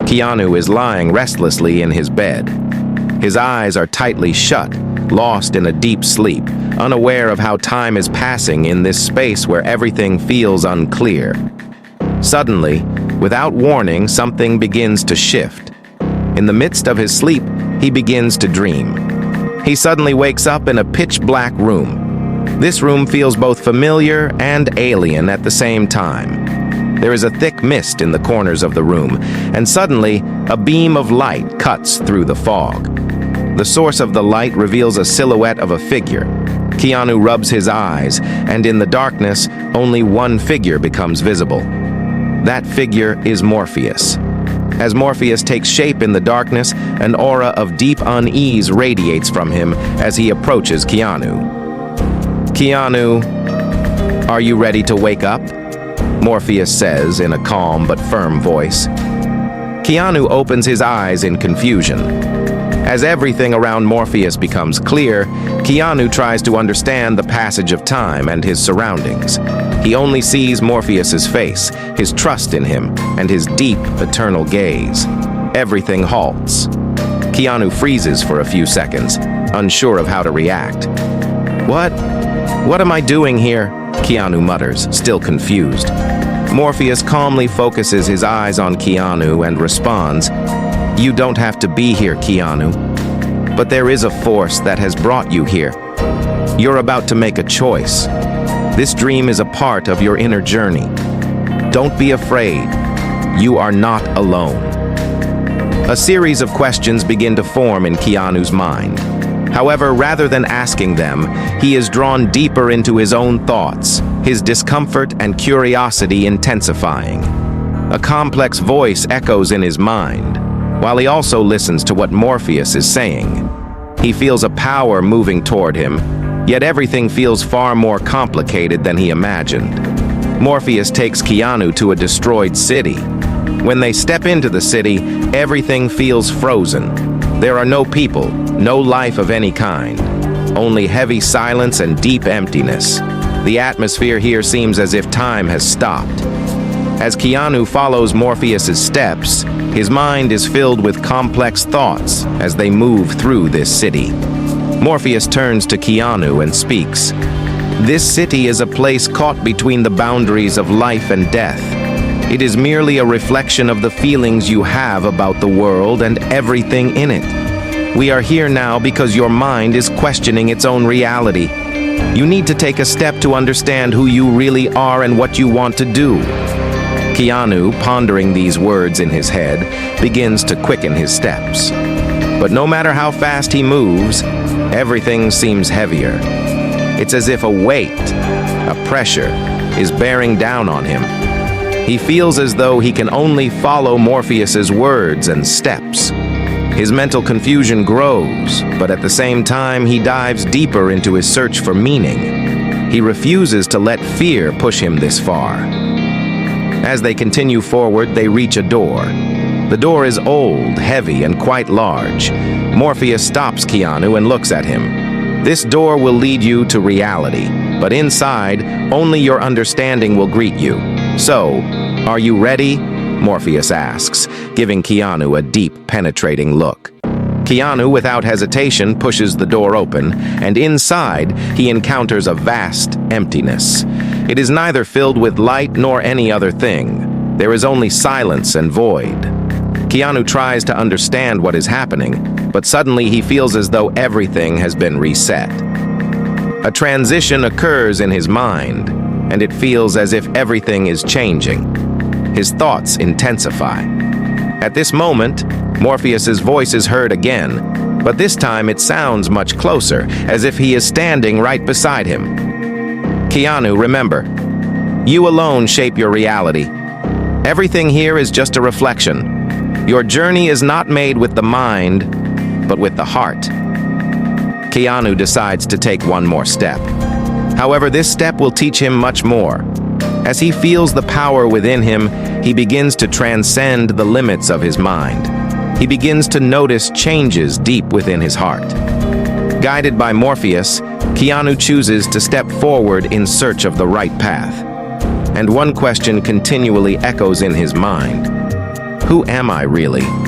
Keanu is lying restlessly in his bed. His eyes are tightly shut, lost in a deep sleep, unaware of how time is passing in this space where everything feels unclear. Suddenly, without warning, something begins to shift. In the midst of his sleep, he begins to dream. He suddenly wakes up in a pitch-black room. This room feels both familiar and alien at the same time. There is a thick mist in the corners of the room, and suddenly, a beam of light cuts through the fog. The source of the light reveals a silhouette of a figure. Keanu rubs his eyes, and in the darkness, only one figure becomes visible. That figure is Morpheus. As Morpheus takes shape in the darkness, an aura of deep unease radiates from him as he approaches Keanu. "Keanu, are you ready to wake up?" Morpheus says in a calm but firm voice. Keanu opens his eyes in confusion. As everything around Morpheus becomes clear, Keanu tries to understand the passage of time and his surroundings. He only sees Morpheus's face, his trust in him, and his deep, eternal gaze. Everything halts. Keanu freezes for a few seconds, unsure of how to react. What am I doing here?" Keanu mutters, still confused. Morpheus calmly focuses his eyes on Keanu and responds, "You don't have to be here, Keanu. But there is a force that has brought you here. You're about to make a choice. This dream is a part of your inner journey. Don't be afraid. You are not alone." A series of questions begin to form in Keanu's mind. However, rather than asking them, he is drawn deeper into his own thoughts, his discomfort and curiosity intensifying. A complex voice echoes in his mind, while he also listens to what Morpheus is saying. He feels a power moving toward him, yet everything feels far more complicated than he imagined. Morpheus takes Keanu to a destroyed city. When they step into the city, everything feels frozen. There are no people, no life of any kind, only heavy silence and deep emptiness. The atmosphere here seems as if time has stopped. As Keanu follows Morpheus's steps, his mind is filled with complex thoughts as they move through this city. Morpheus turns to Keanu and speaks. "This city is a place caught between the boundaries of life and death. It is merely a reflection of the feelings you have about the world and everything in it. We are here now because your mind is questioning its own reality. You need to take a step to understand who you really are and what you want to do." Keanu, pondering these words in his head, begins to quicken his steps. But no matter how fast he moves, everything seems heavier. It's as if a weight, a pressure, is bearing down on him. He feels as though he can only follow Morpheus's words and steps. His mental confusion grows, but at the same time he dives deeper into his search for meaning. He refuses to let fear push him this far. As they continue forward, they reach a door. The door is old, heavy, and quite large. Morpheus stops Keanu and looks at him. "This door will lead you to reality, but inside, only your understanding will greet you. So, are you ready?" Morpheus asks, giving Keanu a deep, penetrating look. Keanu, without hesitation, pushes the door open, and inside, he encounters a vast emptiness. It is neither filled with light nor any other thing. There is only silence and void. Keanu tries to understand what is happening, but suddenly he feels as though everything has been reset. A transition occurs in his mind, and it feels as if everything is changing. His thoughts intensify. At this moment, Morpheus's voice is heard again, but this time it sounds much closer, as if he is standing right beside him. "Keanu, remember, you alone shape your reality. Everything here is just a reflection. Your journey is not made with the mind, but with the heart." Keanu decides to take one more step. However, this step will teach him much more. As he feels the power within him, he begins to transcend the limits of his mind. He begins to notice changes deep within his heart. Guided by Morpheus, Keanu chooses to step forward in search of the right path. And one question continually echoes in his mind. Who am I really?